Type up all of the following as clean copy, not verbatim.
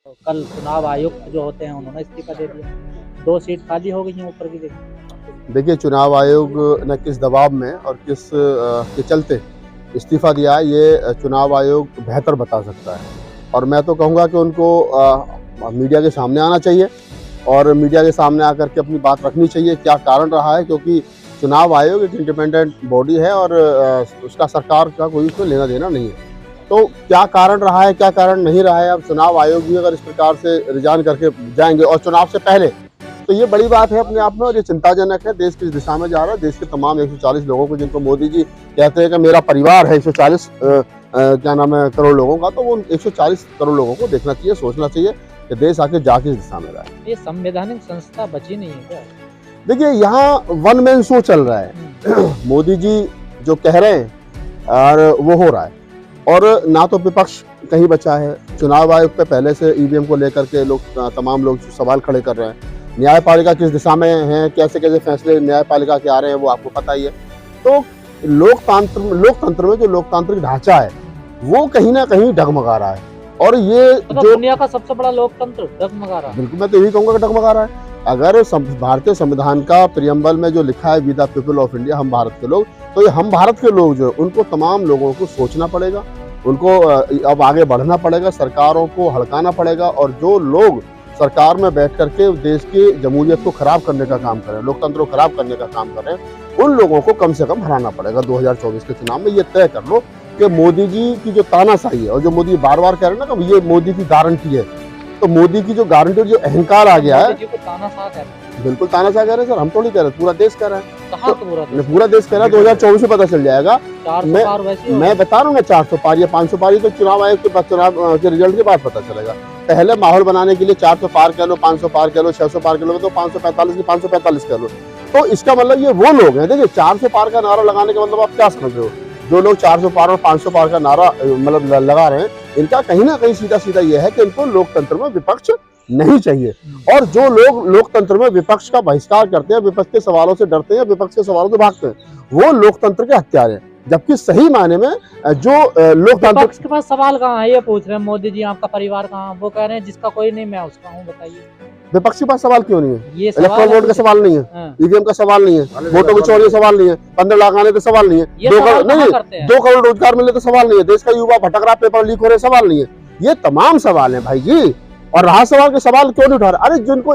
कल चुनाव आयुक्त जो होते हैं उन्होंने इस्तीफा दे दिया, 2 सीट खाली हो गई हैं ऊपर की देखिए। देखिए, चुनाव आयोग ने किस दबाव में और किस के चलते इस्तीफा दिया है, ये चुनाव आयोग बेहतर बता सकता है। और मैं तो कहूँगा कि उनको मीडिया के सामने आना चाहिए और मीडिया के सामने आकर के अपनी बात रखनी चाहिए, क्या कारण रहा है, क्योंकि चुनाव आयोग एक इंडिपेंडेंट बॉडी है और उसका सरकार का कोई उसमें लेना देना नहीं है। तो क्या कारण रहा है, क्या कारण नहीं रहा है, अब चुनाव आयोग भी अगर इस प्रकार से रिजाइन करके जाएंगे और चुनाव से पहले, तो ये बड़ी बात है अपने आप में और ये चिंताजनक है। देश किस दिशा में जा रहा है, देश के तमाम 140 लोगों को, जिनको मोदी जी कहते हैं कि मेरा परिवार है 140 क्या नाम है करोड़ लोगों का, तो वो 140 करोड़ लोगों को देखना चाहिए, सोचना चाहिए कि देश आके जा किस दिशा में रहा है। ये संवैधानिक संस्था बची नहीं है क्या? देखिए, यहाँ वन मैन शो चल रहा है। मोदी जी जो कह रहे हैं और वो हो रहा है, और ना तो विपक्ष कहीं बचा है। चुनाव आयोग पे पहले से ईवीएम को लेकर के तमाम लोग सवाल खड़े कर रहे हैं। न्यायपालिका किस दिशा में है, कैसे कैसे फैसले न्यायपालिका के आ रहे हैं, वो आपको पता ही है। तो लोकतंत्र में जो लोकतांत्रिक ढांचा है वो कहीं ना कहीं डगमगा रहा है। और ये तो जो दुनिया का सबसे बड़ा लोकतंत्र डगमगा रहा है। बिल्कुल, मैं तो यही कहूँगा कि डगमगा रहा है। अगर भारतीय संविधान का प्रियम्बल में जो लिखा है, we the people of India, हम भारत के लोग, तो ये हम भारत के लोग जो, उनको तमाम लोगों को सोचना पड़ेगा, उनको अब आगे बढ़ना पड़ेगा, सरकारों को हड़काना पड़ेगा। और जो लोग सरकार में बैठ करके देश की जमहूरियत को खराब करने का काम कर रहे हैं, लोकतंत्र को खराब करने का काम कर रहे हैं, उन लोगों को कम से कम हराना पड़ेगा 2024 के चुनाव में। ये तय कर लो कि मोदी जी की जो तानाशाही है, और जो मोदी बार बार कह रहे हैं ना कि ये मोदी की गारंटी है, तो मोदी की जो गारंटी, जो अहंकार आ गया है, बिल्कुल तानाशाह कह रहे हैं सर, हम थोड़ी कह रहे हैं, पूरा देश कह रहा है। तो पूरा देश कह रहा है, 2024 में पता चल जाएगा। 400 पार मैं बता रहा हूँ ना, 400 पार या 500 पार, ये तो चुनाव आयोग के चुनाव के रिजल्ट के बाद पता चलेगा। पहले माहौल बनाने के लिए 400 पार कह लो, 500 पार कह लो, 600 पार कह लो, तो 545 की 545 कह लो। तो इसका मतलब ये वो लोग हैं, देखिए 400 पार का नारा लगाने का मतलब आप क्या समझ रहे हो? जो लोग 400 पार और 500 पार का नारा मतलब लगा रहे हैं, इनका कहीं ना कहीं सीधा सीधा ये है कि इनको लोकतंत्र में विपक्ष नहीं चाहिए। और जो लोग लोकतंत्र में विपक्ष का बहिष्कार करते हैं, विपक्ष के सवालों से डरते हैं, विपक्ष के सवालों से भागते हैं, वो लोकतंत्र के हत्यारे हैं। जबकि सही मायने में जो लोकतंत्र के पास सवाल कहाँ है, ये पूछ रहे हैं मोदी जी आपका परिवार कहाँ, वो कह रहे हैं जिसका कोई नहीं मैं उसका हूँ, बताइए। विपक्ष के पास सवाल क्यों नहीं है? ये इलेक्ट्रल बोर्ड का सवाल नहीं है, ईवीएम का सवाल नहीं है, वोटों की चोरी सवाल नहीं है, 15 लाख आने तो सवाल नहीं है, 2 करोड़ रोजगार मिले तो सवाल नहीं है, देश का युवा भटक रहा, पेपर लीक हो रहे, सवाल नहीं है। ये तमाम सवाल है भाई जी। और रहा सवाल के सवाल क्यों नहीं उठा रहे? अरे जिनको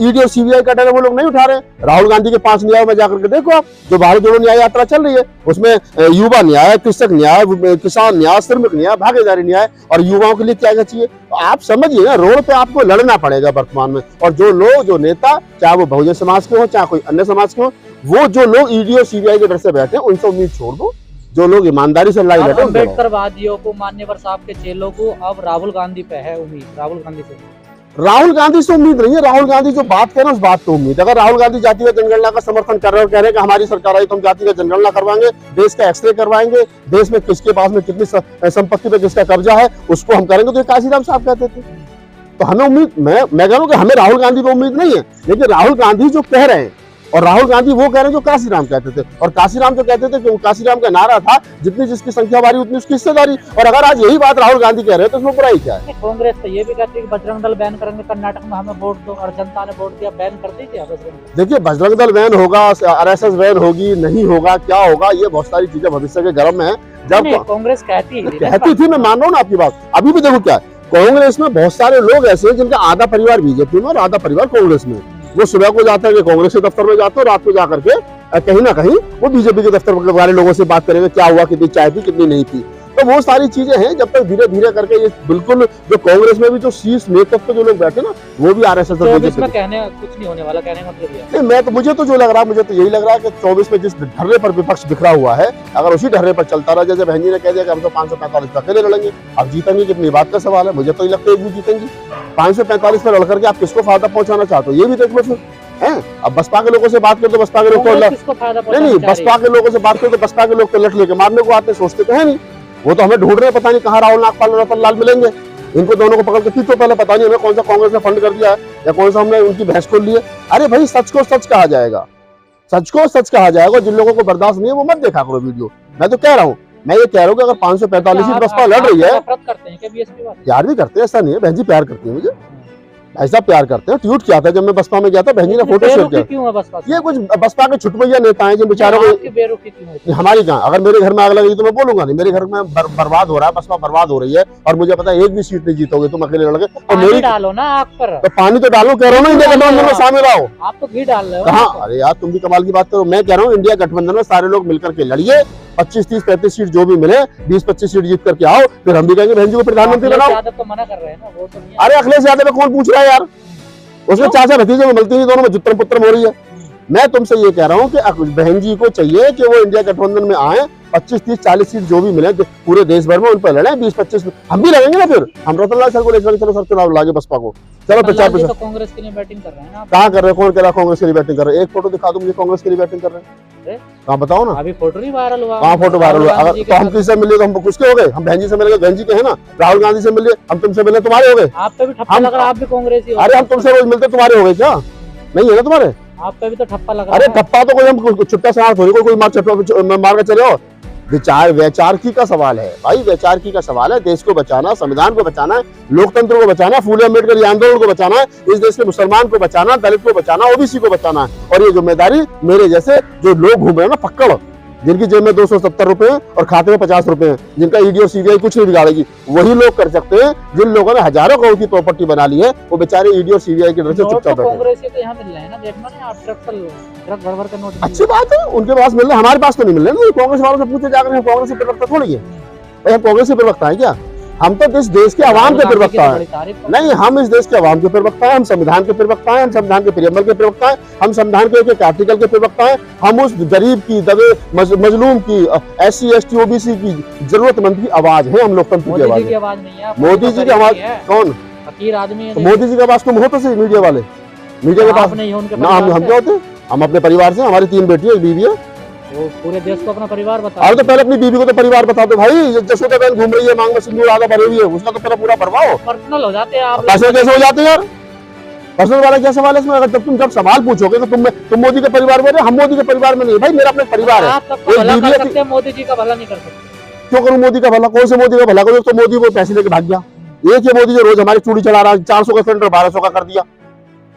ईडी और सीबीआई का डर है, वो लोग नहीं उठा रहे। राहुल गांधी के 5 न्यायों में जाकर के देखो आप, जो भारत जोड़ो न्याय यात्रा चल रही है, उसमें युवा न्याय, कृषक न्याय, किसान न्याय, श्रमिक न्याय, भागीदारी न्याय, और युवाओं के लिए क्या क्या चाहिए। तो आप समझिए ना, रोड पे आपको लड़ना पड़ेगा वर्तमान में। और जो नेता, चाहे वो बहुजन समाज के हो, चाहे कोई अन्य समाज के हो, वो जो लोग ईडी और सीबीआई के डर से बैठे, उनसे उम्मीद छोड़ दो। जो लोग ईमानदारी से लड़ाई लड़े, अम्बेडकरवादियों को, मान्यवर साहब के चेलों को अब राहुल गांधी पे है उम्मीद। राहुल गांधी से उम्मीद नहीं है। राहुल गांधी जो बात कह रहे हैं उस बात पे उम्मीद। अगर राहुल गांधी जातिगत जनगणना का समर्थन कर रहे हैं, कह रहे हैं कि हमारी सरकार आई तो हम जातिगत जनगणना करवाएंगे, देश का एक्सरे करवाएंगे, देश में किसके पास में कितनी संपत्ति पे किसका कब्जा है उसको हम करेंगे, तो काशीराम साहब कहते थे। तो हमें उम्मीद, मैं कह रहा हूँ कि हमें राहुल गांधी पे उम्मीद नहीं है, लेकिन राहुल गांधी जो कह रहे हैं, और राहुल गांधी वो कह रहे हैं जो काशीराम कहते थे। और काशीराम जो कहते थे कि काशीराम का नारा था, जितनी जिसकी संख्या बारी उतनी उसकी हिस्सेदारी। और अगर आज यही बात राहुल गांधी कह रहे हैं तो उसमें बुराई क्या है? कांग्रेस तो ये भी कहती है कि बजरंग दल बैन करेंगे कर्नाटक में, हमें वोट दो, और जनता ने वोट दिया, बैन कर दी क्या? देखिए, बजरंग दल बैन होगा, आरएसएस बैन होगी, नहीं होगा, क्या होगा, ये बहुत सारी चीजें भविष्य के गर्भ में है। जब कांग्रेस कहती थी, मैं मान रहा हूँ ना आपकी बात। अभी भी देखो क्या है, कांग्रेस में बहुत सारे लोग ऐसे हैं जिनका आधा परिवार बीजेपी में और आधा परिवार कांग्रेस में। वो सुबह को जाता है कांग्रेस के दफ्तर में जाते हैं, रात को जाकर के कहीं ना कहीं वो बीजेपी के दफ्तर वाले लोगों से बात करेंगे, क्या हुआ, कितनी चाय थी, कितनी नहीं थी। तो वो सारी चीजें हैं। जब तक धीरे धीरे करके ये बिल्कुल, जो कांग्रेस में भी जो शीर्ष नेतृत्व जो लोग बैठे ना, वो भी आरएसएस में कहने कुछ नहीं होने वाला, कहने का मतलब नहीं। मुझे तो यही लग रहा है कि 24 में जिस ढर्रे पर विपक्ष बिखरा हुआ है, अगर उसी ढर्रे पर चलता रहा, जैसे बहन जी ने कह दिया कि हम तो 545 पर अकेले लड़ेंगे, अब जीतेंगे कितनी बात का सवाल है। मुझे तो ये लगता है एक भी जीतेंगे। 545 पर लड़ करके आप किसको फायदा पहुंचाना चाहते हो, ये भी देख लो फिर हैं। अब बसपा के लोगों से बात करते, बसपा के लोग तो नहीं, बसपा के लोगों से बात करते, बसपा के लोग तो लट लेके मारने को आते, सोचते तो है नहीं। वो तो हमें ढूंढ रहे हैं, पता नहीं कहाँ राहुल नागपाल और रतन लाल मिलेंगे। इनको दोनों को पकड़ के तो पहले पता नहीं हमें कौन सा कांग्रेस ने फंड कर दिया है या कौन सा हमने उनकी भैंस खोल ली है। अरे भाई, सच को सच कहा जाएगा, सच को सच कहा जाएगा। जिन लोगों को बर्दाश्त नहीं है वो मत देखा करो वीडियो। मैं तो कह रहा हूँ, मैं ये कह रहा हूँ कि अगर 545 सीट बसपा लड़ रही है, नफरत करते हैं क्या बीएसपी वाले? प्यार भी करते हैं, ऐसा नहीं है, बहन जी प्यार करती है मुझे, ऐसा प्यार करते हैं। ट्वीट किया था जब मैं बसपा में गया था, बहन जी ने फोटो शेयर किया। क्यों है बसपा? ये कुछ बसपा के छुटभैया नेता हैं जो बेचारों को, बेरुखी क्यों है? हमारी कहाँ, अगर मेरे घर में आग लगी तो मैं बोलूंगा नहीं, मेरे घर में बर्बाद हो रहा है, बसपा बर्बाद हो रही है और मुझे पता है एक भी सीट नहीं जीतोगे तुम अकेले लड़के, तो मेरी डालो ना आग पर, तो पानी तो डालो, कह रहा हूँ ना इंडिया गठबंधन में शामिल आओ। आप तो घी डाल रहे हो। कहाँ, अरे यार तुम भी कमाल की बात करो, मैं कह रहा हूँ इंडिया गठबंधन में सारे लोग मिलकर के लड़िए, 25, 30, 35 सीट जो भी मिले, 20, 25 सीट जीत करके आओ, फिर हम भी कहेंगे बहन जी को प्रधानमंत्री बनाओ। यादव तो मना कर रहे हैं ना, वो तो नहीं। अरे अखिलेश यादव कौन पूछ रहा है यार, उसमें चाचा भतीजे में मिलती है, दोनों में जुत्रम पुत्रम हो रही है। मैं तुमसे ये कह रहा हूँ कि बहन जी को चाहिए कि वो इंडिया गठबंधन में आए, 25, 30, 40 सीट जो भी मिले पूरे देश भर में उन पर लड़े, 20, 25 हम भी लड़ेंगे ना, फिर हम रतनलाल सर को लेकर चलो सर चुनाव लागे बसपा को, चलो प्रचार प्रसार। कांग्रेस के लिए बैटिंग कर रहे हैं ना? कहाँ कर रहे हो, कौन कह रहा कांग्रेस के लिए बैटिंग कर रहे हैं? एक फोटो दिखा दो मुझे कांग्रेस के लिए बैटिंग कर रहे हैं, कहाँ बताओ ना। अभी फोटो नहीं वायरल हुआ? कहाँ फोटो वायरल हुआ? अगर तो हम किससे मिले तो हम किसके हो गए? हम बहन जी से मिले, बहन जी के है ना, राहुल गांधी से मिले, हम तुमसे मिले तुम्हारे हो गए। आप पे भी ठप्पा लग रहा है, आप भी कांग्रेस ही हो। अरे हम तुमसे रोज मिलते तुम्हारे हो गए क्या? नहीं है ना तुम्हारे? आप पे भी तो ठप्पा लग रहा अरे है। ठप्पा तो कोई हम छुट्टा से हाथ कोई मार के चले हो। विचार वैचारिकी का सवाल है भाई, वैचारिकी का सवाल है। देश को बचाना, संविधान को बचाना है, लोकतंत्र को बचाना, फूले अम्बेडकर आंदोलन को बचाना है, इस देश के मुसलमान को बचाना, दलित को बचाना, ओबीसी को बचाना है। और ये जिम्मेदारी मेरे जैसे जो लोग घूम रहे हैं ना पक्कड़, जिनकी जेब में 270 रुपए और खाते में 50 रुपए हैं, जिनका ईडी और सीबीआई कुछ नहीं बिगाड़ेगी, वही लोग कर सकते हैं। जिन लोगों ने हजारों करोड़ की प्रॉपर्टी बना ली है, वो बेचारे ईडी और सीबीआई के डर से चुपचाप बैठे। कांग्रेस के तो यहाँ मिल रहे हैं ना, देखना नहीं आप ट्रक भर के नोट। अच्छी बात है, उनके पास मिल रहे, हमारे पास तो नहीं मिल रहे। कांग्रेस वालों से पूछे जाकर, कांग्रेस के प्रवक्ता थोड़ी है भाई, हम कांग्रेस के प्रवक्ता है क्या? हम तो इस देश के आवाम के प्रवक्ता है। नहीं, हम इस देश के आवाम के प्रवक्ता है, हम संविधान के प्रवक्ता है, हम संविधान के प्रियम्बल के प्रवक्ता है, हम संविधान के एक आर्टिकल के प्रवक्ता है। हम उस गरीब की, दबे मजलूम की, SC ST OBC की, जरूरतमंद की आवाज है। हम लोकतंत्र की आवाज है। मोदी जी की आवाज कौन? फकीर आदमी है। मोदी जी की आवाज तुम हो तो सही, मीडिया वाले, मीडिया के पास नहीं है उनके ना। हम क्या होते? हम अपने परिवार से, हमारी 3 बेटी है, 1 बीवी है। वो पूरे देश को अपना परिवार बता। अरे तो पहले अपनी बीवी को तो परिवार बता दो भाई। जसोदा बहन घूम रही है, मांग में सिंदूर आधा भरी हुई है, उसका तो पहले पूरा भरवाओ। पर्सनल हो जाते हैं आप। पैसे कैसे हो जाते हैं यार? पर्सनल वाला क्या सवाल है इसमें? अगर तुम जब सवाल पूछोगे तो तुम मोदी के परिवार में, हम मोदी के परिवार में नहीं भाई, मेरा अपना परिवार है। आप सबका भला कर सकते हैं, मोदी जी का भला नहीं कर सकते। क्यों करूं मोदी का भला? कौन से मोदी का भला करूं? तो मोदी वो पैसे लेके भाग गया। एक ये मोदी जो रोज हमारी चूड़ी चढ़ा रहा है, 400 का सिलेंडर 1200 का कर दिया।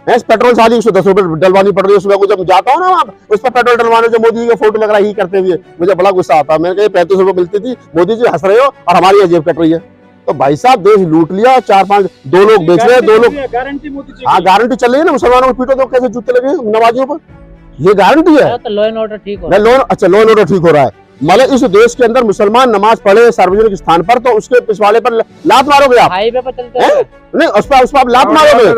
पेट्रोल साली 110 रुपए डलवानी पड़ रही है। सुबह को जब जाता हूँ ना वहाँ, उस पर पेट्रोल डलवाने से मोदी जी का फोटो लग रहा है ही करते हुए, मुझे बड़ा गुस्सा आता है। मैंने कहा 35 रुपए मिलती थी, मोदी जी हंस रहे हो और हमारी जेब कट रही है। तो भाई साहब देश लूट लिया, 4-5 2 लोग बेच रहे हैं, 2 लोग। हाँ गारंटी चल रही है ना, मुसलमानों को पीटो तो कैसे जूते लगे नमाजियों पर, ये गारंटी है। तो लॉ एंड ऑर्डर ठीक हो रहा है। अच्छा लॉ एंड ऑर्डर ठीक हो रहा है। मतलब इस देश के अंदर मुसलमान नमाज पढ़े सार्वजनिक स्थान पर, तो उसके पिछवाड़े पर लात मारोगे आप? हाईवे पर चलते हैं नहीं, उस पर आप लात मारोगे।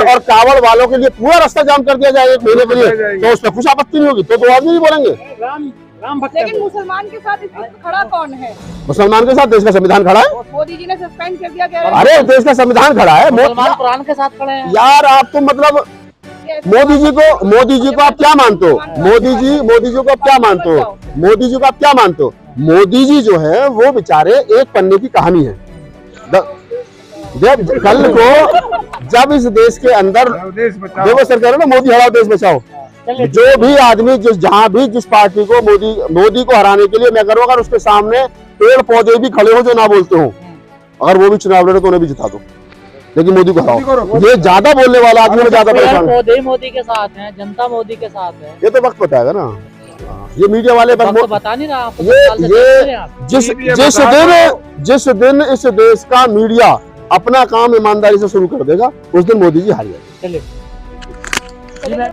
और कावड़ वालों के लिए पूरा रास्ता जाम कर दिया जाए 1 महीने के लिए, तो उसमें कुछ आपत्ति नहीं होगी, तो आदमी नहीं बोलेंगे। लेकिन मुसलमान के साथ इस वक्त खड़ा कौन है? मुसलमान के साथ देश का संविधान खड़ा है। मोदी जी ने सस्पेंड कर दिया। अरे देश का संविधान खड़ा है। मुसलमान कुरान के साथ खड़े हैं यार आप तो मतलब मोदी जी को आप क्या मानते हो? मोदी जी को आप क्या मानते हो? मोदी जी को आप क्या मानते हो? मोदी जी जो है वो बेचारे एक पन्ने की कहानी है। जब कल को जब इस देश के अंदर देखो सर कह रहे ना मोदी हराओ देश बचाओ, जो भी आदमी जहां भी जिस पार्टी को मोदी को हराने के लिए मैं करूँ, अगर उसके सामने पेड़ पौधे भी खड़े हो जो ना बोलते हो, अगर वो भी चुनाव लड़े तो उन्हें भी जिता दो, लेकिन मोदी को हराओ। ये ज्यादा बोलने वाला आदमी ज्यादा परेशान। पौधे मोदी के साथ हैं, जनता मोदी के साथ है। ये तो वक्त बताएगा ना, ये मीडिया वाले तो बता नहीं रहा। ये जिस दिन इस देश का मीडिया अपना काम ईमानदारी से शुरू कर देगा, उस दिन मोदी जी हार जाएंगे। चलिए।